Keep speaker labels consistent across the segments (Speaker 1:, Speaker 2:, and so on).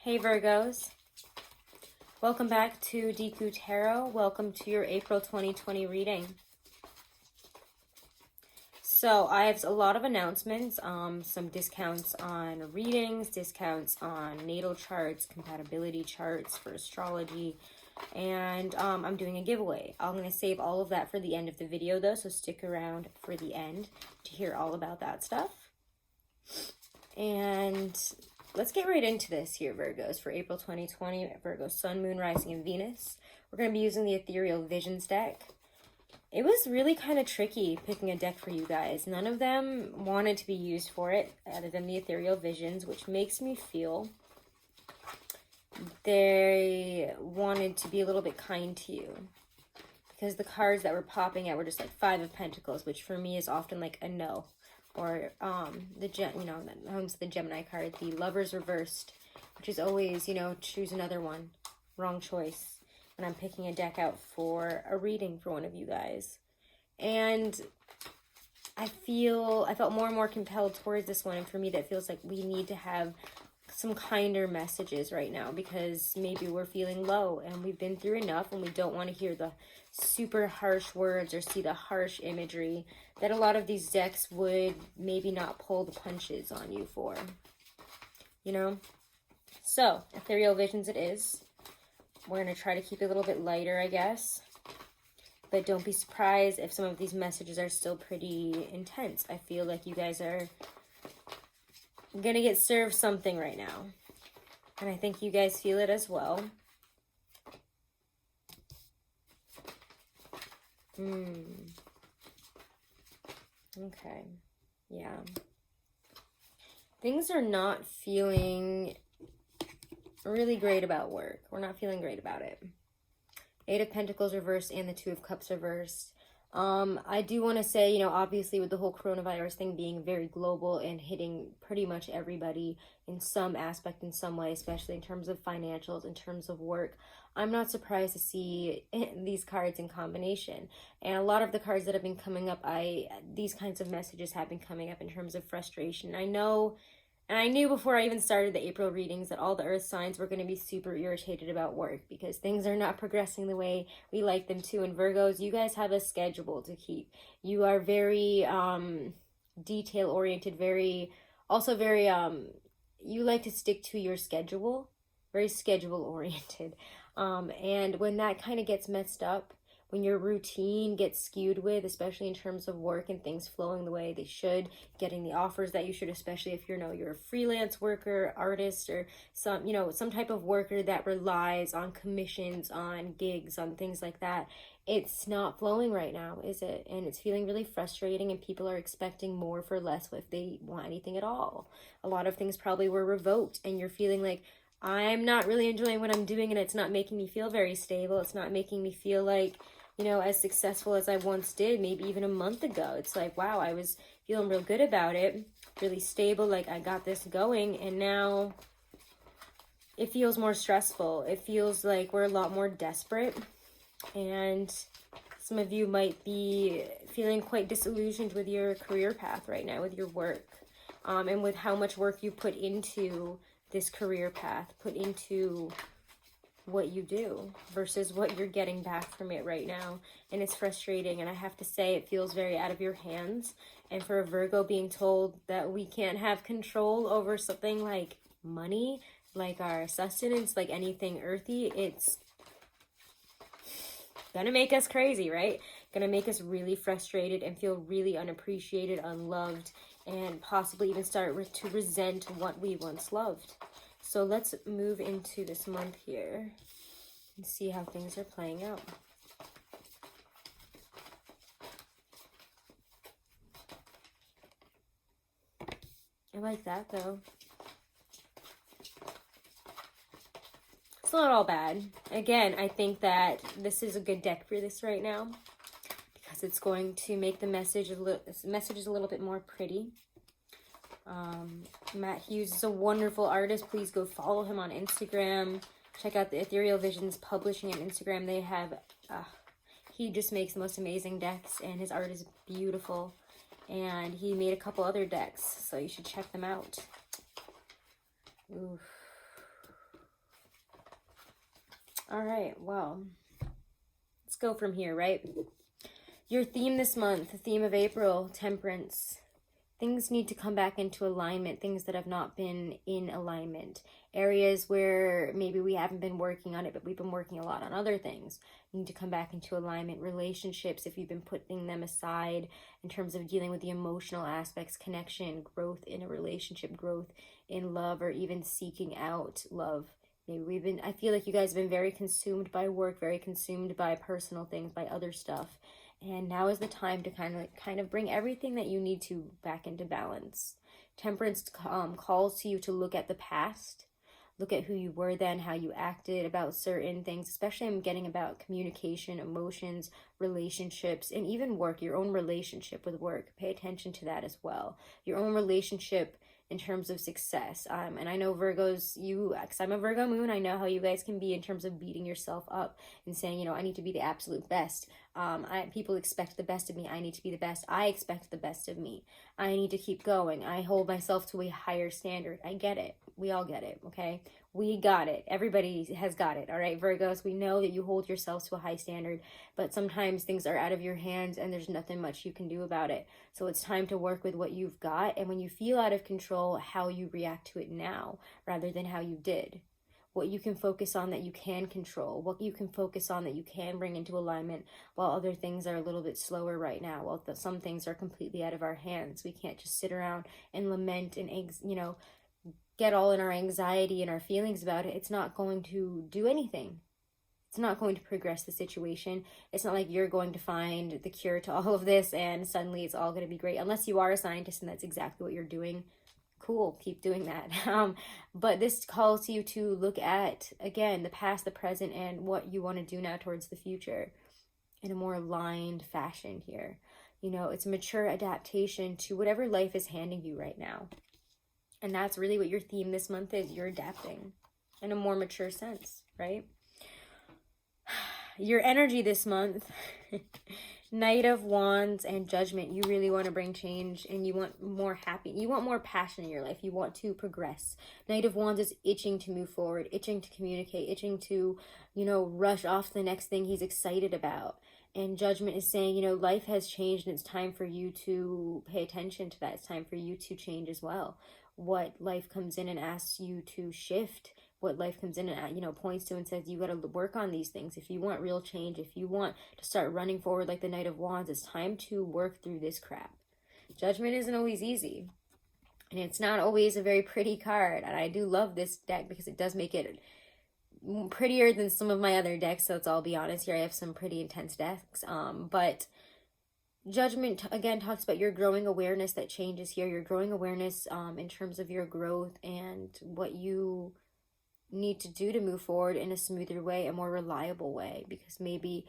Speaker 1: Hey Virgos, welcome back to Deku Tarot. Welcome to your April 2020 reading. So I have a lot of announcements, some discounts on readings, discounts on natal charts, compatibility charts for astrology, and I'm doing a giveaway. I'm going to save all of that for the end of the video though, so stick around for the end to hear all about that stuff. And let's get right into this here, Virgos, for April 2020, Virgo, Sun, Moon, Rising, and Venus. We're going to be using the Ethereal Visions deck. It was really kind of tricky picking a deck for you guys. None of them wanted to be used for it, other than the Ethereal Visions, which makes me feel they wanted to be a little bit kind to you. Because the cards that were popping out were just like Five of Pentacles, which for me is often like a no. Or the Gemini card, the Lovers reversed, which is always, choose another one. Wrong choice when I'm picking a deck out for a reading for one of you guys. And I felt more and more compelled towards this one, and for me that feels like we need to have some kinder messages right now, because maybe we're feeling low and we've been through enough and we don't want to hear the super harsh words or see the harsh imagery that a lot of these decks would maybe not pull the punches on you for, So, Ethereal Visions it is. We're going to try to keep it a little bit lighter, I guess. But don't be surprised if some of these messages are still pretty intense. I feel like you guys are going to get served something right now. And I think you guys feel it as well. Okay. Yeah. Things are not feeling really great about work. We're not feeling great about it. Eight of Pentacles reversed and the Two of Cups reversed. I do want to say, obviously with the whole coronavirus thing being very global and hitting pretty much everybody in some aspect, in some way, especially in terms of financials, in terms of work, I'm not surprised to see these cards in combination. And a lot of the cards that have been coming up, these kinds of messages have been coming up in terms of frustration. I know, and I knew before I even started the April readings that all the earth signs were going to be super irritated about work because things are not progressing the way we like them to. And Virgos, you guys have a schedule to keep. You are very detail-oriented, very, you like to stick to your schedule, very schedule-oriented. And when that kind of gets messed up, when your routine gets skewed with, especially in terms of work and things flowing the way they should, getting the offers that you should, especially if you're a freelance worker, artist, or some type of worker that relies on commissions, on gigs, on things like that, it's not flowing right now, is it? And it's feeling really frustrating, and people are expecting more for less if they want anything at all. A lot of things probably were revoked, and you're feeling like, I'm not really enjoying what I'm doing, and it's not making me feel very stable. It's not making me feel like, as successful as I once did, maybe even a month ago. It's like, wow, I was feeling real good about it, really stable, like I got this going, and now it feels more stressful. It feels like we're a lot more desperate, and some of you might be feeling quite disillusioned with your career path right now, with your work, and with how much work you put into this career path, put into what you do versus what you're getting back from it right now. And it's frustrating, and I have to say it feels very out of your hands. And for a Virgo, being told that we can't have control over something like money, like our sustenance, like anything earthy, it's gonna make us crazy, right? Gonna make us really frustrated and feel really unappreciated, unloved, and possibly even start to resent what we once loved. So let's move into this month here and see how things are playing out. I like that though. It's not all bad. Again, I think that this is a good deck for this right now because it's going to make the message a little bit more pretty. Matt Hughes is a wonderful artist. Please go follow him on Instagram. Check out the Ethereal Visions Publishing on Instagram. They have, he just makes the most amazing decks, and his art is beautiful. And he made a couple other decks, so you should check them out. Oof. All right, well, let's go from here, right? Your theme this month, the theme of April, temperance. Things need to come back into alignment, things that have not been in alignment. Areas where maybe we haven't been working on it, but we've been working a lot on other things. You need to come back into alignment. Relationships, if you've been putting them aside in terms of dealing with the emotional aspects, connection, growth in a relationship, growth in love, or even seeking out love. Maybe I feel like you guys have been very consumed by work, very consumed by personal things, by other stuff. And now is the time to kind of bring everything that you need to back into balance. Temperance calls to you to look at the past, look at who you were then, how you acted about certain things, especially I'm getting about communication, emotions, relationships, and even work, your own relationship with work. Pay attention to that as well. Your own relationship in terms of success. And I know Virgos, because I'm a Virgo moon, I know how you guys can be in terms of beating yourself up and saying, I need to be the absolute best. People expect the best of me. I need to be the best. I expect the best of me. I need to keep going. I hold myself to a higher standard. I get it. We all get it, okay? We got it. Everybody has got it, all right, Virgos? We know that you hold yourselves to a high standard, but sometimes things are out of your hands and there's nothing much you can do about it. So it's time to work with what you've got, and when you feel out of control, how you react to it now rather than how you did. What you can focus on that you can control, what you can focus on that you can bring into alignment, while other things are a little bit slower right now, while some things are completely out of our hands. We can't just sit around and lament and, get all in our anxiety and our feelings about it. It's not going to do anything. It's not going to progress the situation. It's not like you're going to find the cure to all of this and suddenly it's all going to be great, unless you are a scientist and that's exactly what you're doing. Cool, keep doing that. But this calls you to look at, again, the past, the present, and what you want to do now towards the future in a more aligned fashion here. It's a mature adaptation to whatever life is handing you right now. And that's really what your theme this month is. You're adapting in a more mature sense, right? Your energy this month, Knight of Wands and Judgment. You really want to bring change and you want more happiness. You want more passion in your life. You want to progress. Knight of Wands is itching to move forward, itching to communicate, itching to, rush off to the next thing he's excited about. And Judgment is saying, life has changed and it's time for you to pay attention to that. It's time for you to change as well. What life comes in and asks you to shift, what life comes in and, points to and says, you got to work on these things. If you want real change, if you want to start running forward like the Knight of Wands, it's time to work through this crap. Judgment isn't always easy. And it's not always a very pretty card. And I do love this deck because it does make it prettier than some of my other decks. So let's all be honest here. I have some pretty intense decks. But Judgment, again, talks about your growing awareness that changes here. Your growing awareness in terms of your growth and what you need to do to move forward in a smoother way, a more reliable way. Because maybe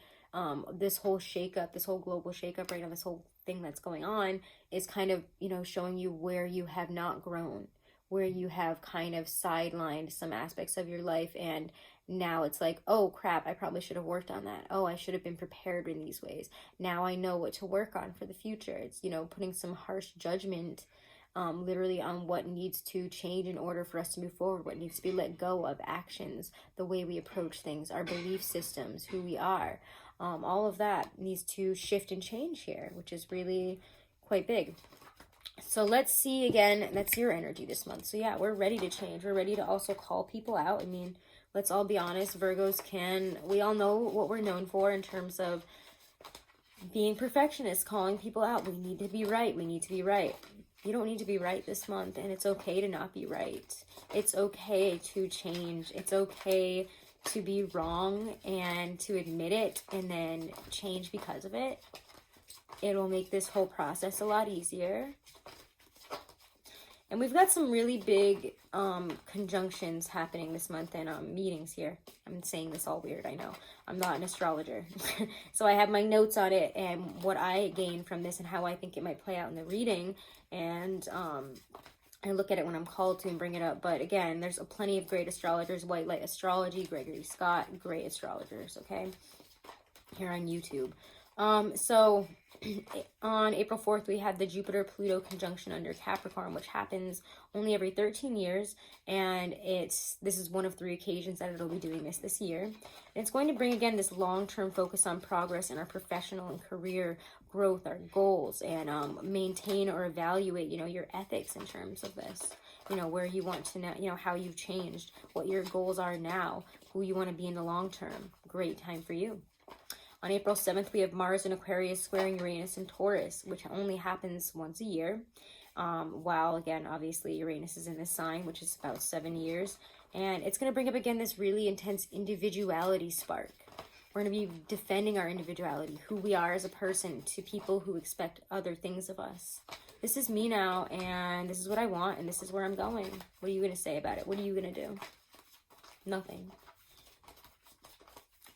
Speaker 1: this whole shakeup, this whole global shakeup right now, this whole thing that's going on is kind of, showing you where you have not grown, where you have kind of sidelined some aspects of your life, and now it's like, oh crap, I probably should have worked on that. Oh, I should have been prepared in these ways. Now I know what to work on for the future. It's, putting some harsh judgment literally on what needs to change in order for us to move forward, what needs to be let go of, actions, the way we approach things, our belief systems, who we are. All of that needs to shift and change here, which is really quite big. So let's see again, that's your energy this month. So yeah, we're ready to change. We're ready to also call people out. I mean, let's all be honest, Virgos we all know what we're known for in terms of being perfectionists, calling people out. We need to be right. We need to be right. You don't need to be right this month, and it's okay to not be right. It's okay to change. It's okay to be wrong and to admit it and then change because of it. It will make this whole process a lot easier. And we've got some really big conjunctions happening this month and meetings here. I'm saying this all weird, I know. I'm not an astrologer. So I have my notes on it and what I gain from this and how I think it might play out in the reading. And I look at it when I'm called to and bring it up. But again, there's plenty of great astrologers. White Light Astrology, Gregory Scott, great astrologers, okay? Here on YouTube. So on April 4th, we had the Jupiter-Pluto conjunction under Capricorn, which happens only every 13 years. And this is one of 3 occasions that it'll be doing this year. And it's going to bring, again, this long-term focus on progress in our professional and career growth, our goals, and maintain or evaluate, your ethics in terms of this. Where you want to know, how you've changed, what your goals are now, who you want to be in the long term. Great time for you. On April 7th, we have Mars in Aquarius squaring Uranus in Taurus, which only happens once a year. While, again, obviously, Uranus is in this sign, which is about 7 years. And it's going to bring up, again, this really intense individuality spark. We're going to be defending our individuality, who we are as a person, to people who expect other things of us. This is me now, and this is what I want, and this is where I'm going. What are you going to say about it? What are you going to do? Nothing.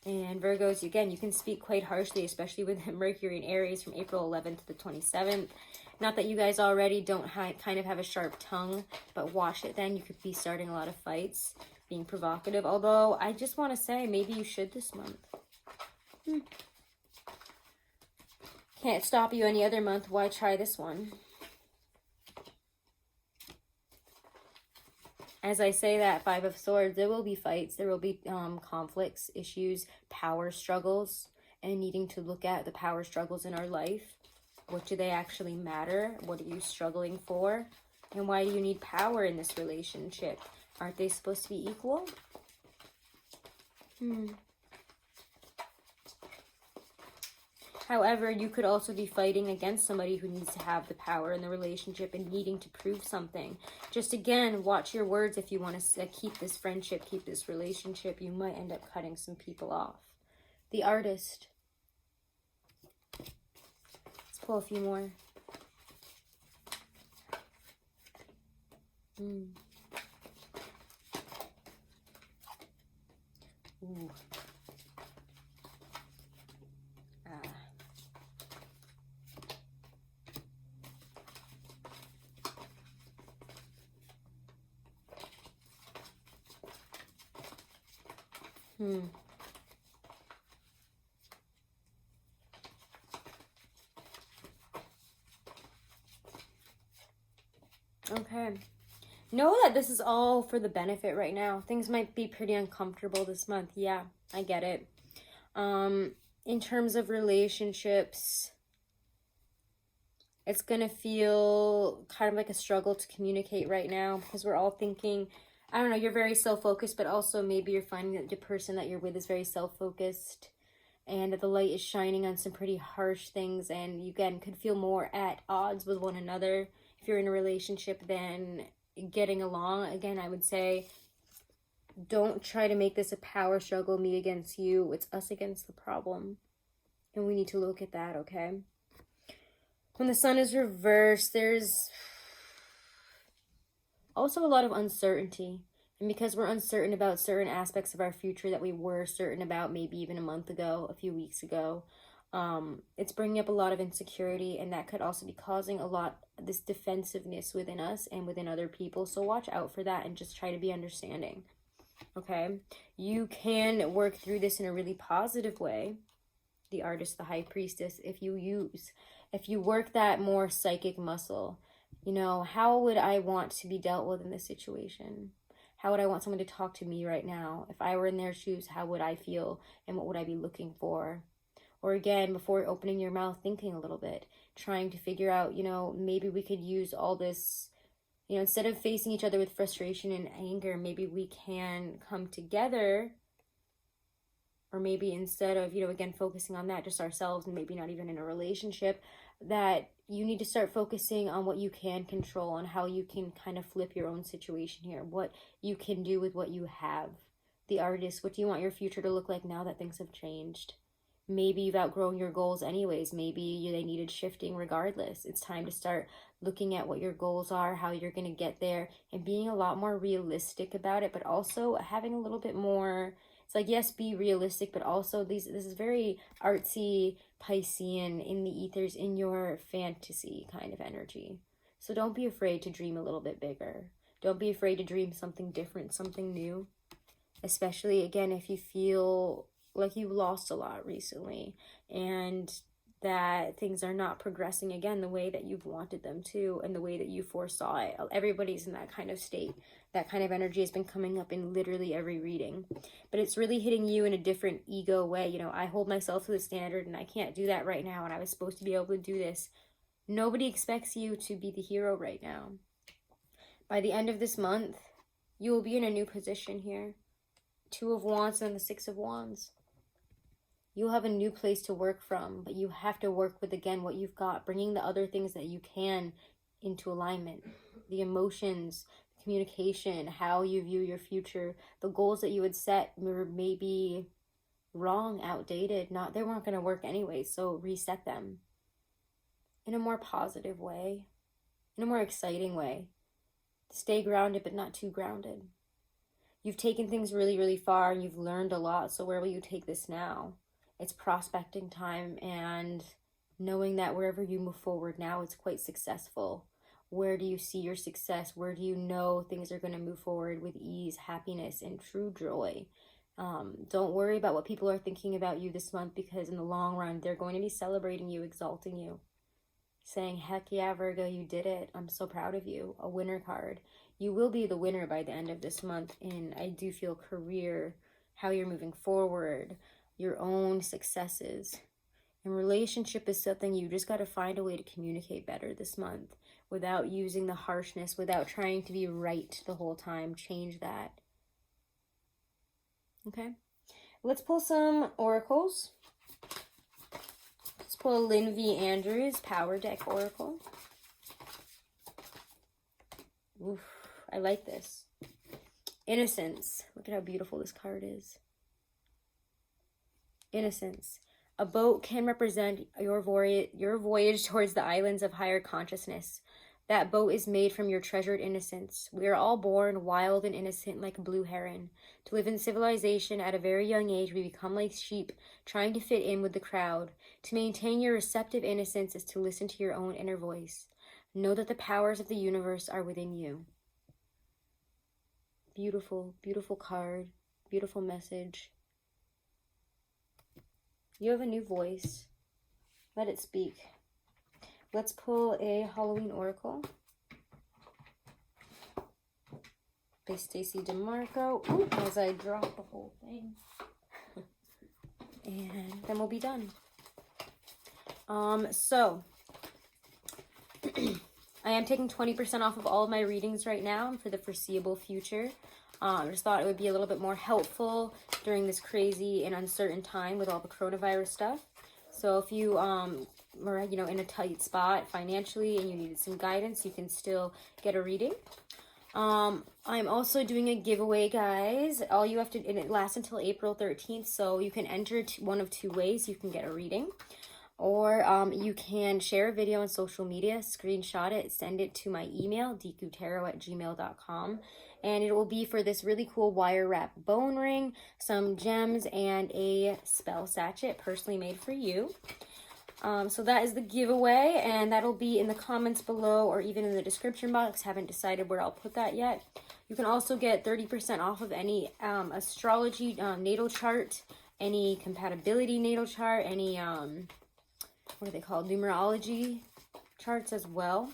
Speaker 1: And Virgos, again, you can speak quite harshly, especially with Mercury in Aries from April 11th to the 27th. Not that you guys already don't kind of have a sharp tongue, but watch it then. You could be starting a lot of fights, being provocative. Although, I just want to say, maybe you should this month. Can't stop you any other month. Why try this one? As I say that, 5 of Swords, there will be fights, there will be conflicts, issues, power struggles, and needing to look at the power struggles in our life. What do they actually matter? What are you struggling for? And why do you need power in this relationship? Aren't they supposed to be equal? However, you could also be fighting against somebody who needs to have the power in the relationship and needing to prove something. Just again, watch your words if you want to keep this friendship, keep this relationship. You might end up cutting some people off. The Artist. Let's pull a few more. Ooh. Okay. Know that this is all for the benefit right now. Things might be pretty uncomfortable this month. Yeah, I get it. In terms of relationships, it's going to feel kind of like a struggle to communicate right now because we're all thinking, I don't know, you're very self-focused, but also maybe you're finding that the person that you're with is very self-focused and that the light is shining on some pretty harsh things, and you, again, could feel more at odds with one another if you're in a relationship than getting along. Again, I would say don't try to make this a power struggle, me against you. It's us against the problem, and we need to look at that, okay? When the sun is reversed, there's also a lot of uncertainty. And because we're uncertain about certain aspects of our future that we were certain about maybe even a month ago, a few weeks ago, it's bringing up a lot of insecurity, and that could also be causing a lot of this defensiveness within us and within other people. So watch out for that and just try to be understanding, okay? You can work through this in a really positive way. The Artist, the High Priestess, if you work that more psychic muscle. You know, how would I want to be dealt with in this situation? How would I want someone to talk to me right now? If I were in their shoes, how would I feel? And what would I be looking for? Or again, before opening your mouth, thinking a little bit, trying to figure out, you know, maybe we could use all this, you know, instead of facing each other with frustration and anger, maybe we can come together. Or maybe instead of, you know, again, focusing on that, just ourselves, and maybe not even in a relationship, that you need to start focusing on what you can control, on how you can kind of flip your own situation here, what you can do with what you have. The Artist, what do you want your future to look like now that things have changed? Maybe you've outgrown your goals anyways. Maybe they needed shifting regardless. It's time to start looking at what your goals are, how you're going to get there, and being a lot more realistic about it, but also having a little bit more... It's like, yes, be realistic, but also this is very artsy, Piscean, in the ethers, in your fantasy kind of energy. So don't be afraid to dream a little bit bigger. Don't be afraid to dream something different, something new. Especially, again, if you feel like you've lost a lot recently. And that things are not progressing again the way that you've wanted them to and the way that you foresaw it. Everybody's in that kind of state. That kind of energy has been coming up in literally every reading. But it's really hitting you in a different ego way. You know, I hold myself to the standard and I can't do that right now, and I was supposed to be able to do this. Nobody expects you to be the hero right now. By the end of this month, you will be in a new position here. 2 of Wands and the 6 of Wands. You'll have a new place to work from, but you have to work with, again, what you've got, bringing the other things that you can into alignment. The emotions, communication, how you view your future, the goals that you had set were maybe wrong, outdated, they weren't going to work anyway, so reset them in a more positive way, in a more exciting way. Stay grounded, but not too grounded. You've taken things really, really far, and you've learned a lot, so where will you take this now? It's prospecting time, and knowing that wherever you move forward now, it's quite successful. Where do you see your success? Where do you know things are going to move forward with ease, happiness, and true joy? Don't worry about what people are thinking about you this month, because in the long run, they're going to be celebrating you, exalting you, saying, heck yeah, Virgo, you did it. I'm so proud of you. A winner card. You will be the winner by the end of this month in, I do feel, career, how you're moving forward, your own successes. And relationship is something you just got to find a way to communicate better this month without using the harshness, without trying to be right the whole time. Change that. Okay? Let's pull some oracles. Let's pull a Lynn V. Andrews Power Deck Oracle. Oof, I like this. Innocence. Look at how beautiful this card is. Innocence. A boat can represent your voyage towards the islands of higher consciousness. That boat is made from your treasured innocence. We are all born wild and innocent like a blue heron. To live in civilization at a very young age, we become like sheep, trying to fit in with the crowd. To maintain your receptive innocence is to listen to your own inner voice. Know that the powers of the universe are within you. Beautiful, beautiful card. Beautiful message. You have a new voice. Let it speak. Let's pull a Halloween Oracle by Stacey DeMarco. Ooh, as I drop the whole thing. And then we'll be done. So I am taking 20% off of all of my readings right now for the foreseeable future. I just thought it would be a little bit more helpful during this crazy and uncertain time with all the coronavirus stuff. So if you were, in a tight spot financially and you needed some guidance, you can still get a reading. I'm also doing a giveaway, guys. All you have to, and it lasts until April 13th, so you can enter one of 2 ways. You can get a reading, or you can share a video on social media, screenshot it, send it to my email, dekutarot@gmail.com. And it will be for this really cool wire wrap bone ring, some gems, and a spell sachet personally made for you. So that is the giveaway, and that'll be in the comments below or even in the description box. Haven't decided where I'll put that yet. You can also get 30% off of any astrology natal chart, any compatibility natal chart, any, what are they called, numerology charts as well.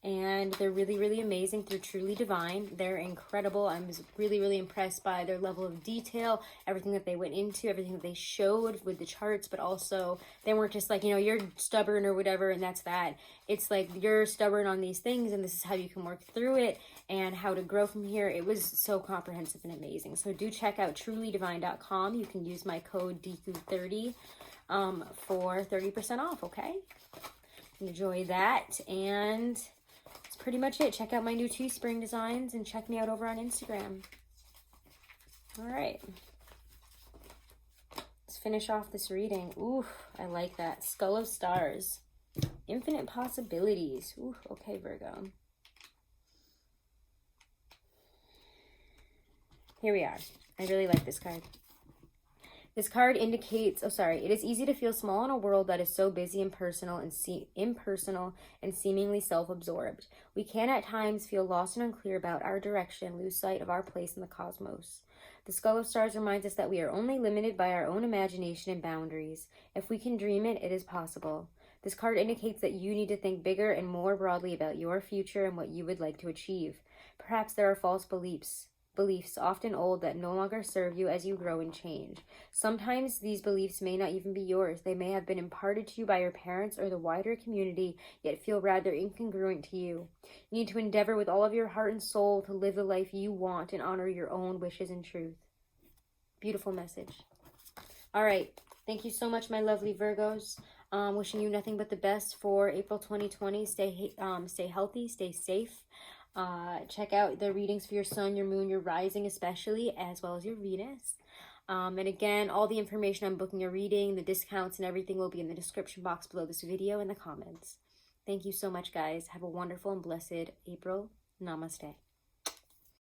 Speaker 1: And they're really, really amazing. They're truly divine. They're incredible. I was really, really impressed by their level of detail, everything that they went into, everything that they showed with the charts, but also they weren't just like, you're stubborn or whatever, and that's that. It's like, you're stubborn on these things, and this is how you can work through it and how to grow from here. It was so comprehensive and amazing. So do check out trulydivine.com. You can use my code DEKU30 for 30% off, okay? Enjoy that, and pretty much it. Check out my new Teespring designs and check me out over on Instagram. All right. Let's finish off this reading. Ooh, I like that. Skull of Stars. Infinite possibilities. Ooh, okay, Virgo. Here we are. I really like this card. This card indicates, it is easy to feel small in a world that is so busy and impersonal and seemingly self-absorbed. We can at times feel lost and unclear about our direction, lose sight of our place in the cosmos. The Skull of Stars reminds us that we are only limited by our own imagination and boundaries. If we can dream it, it is possible. This card indicates that you need to think bigger and more broadly about your future and what you would like to achieve. Perhaps there are false beliefs, often old, that no longer serve you as you grow and change. Sometimes these beliefs may not even be yours. They may have been imparted to you by your parents or the wider community, yet feel rather incongruent to you. You need to endeavor with all of your heart and soul to live the life you want and honor your own wishes and truth. Beautiful message. All right. Thank you so much, my lovely Virgos. Wishing you nothing but the best for April 2020. Stay healthy, stay safe. Check out the readings for your sun, your moon, your rising especially, as well as your Venus. And again, all the information on booking a reading, the discounts and everything will be in the description box below this video and the comments. Thank you so much, guys. Have a wonderful and blessed April. Namaste.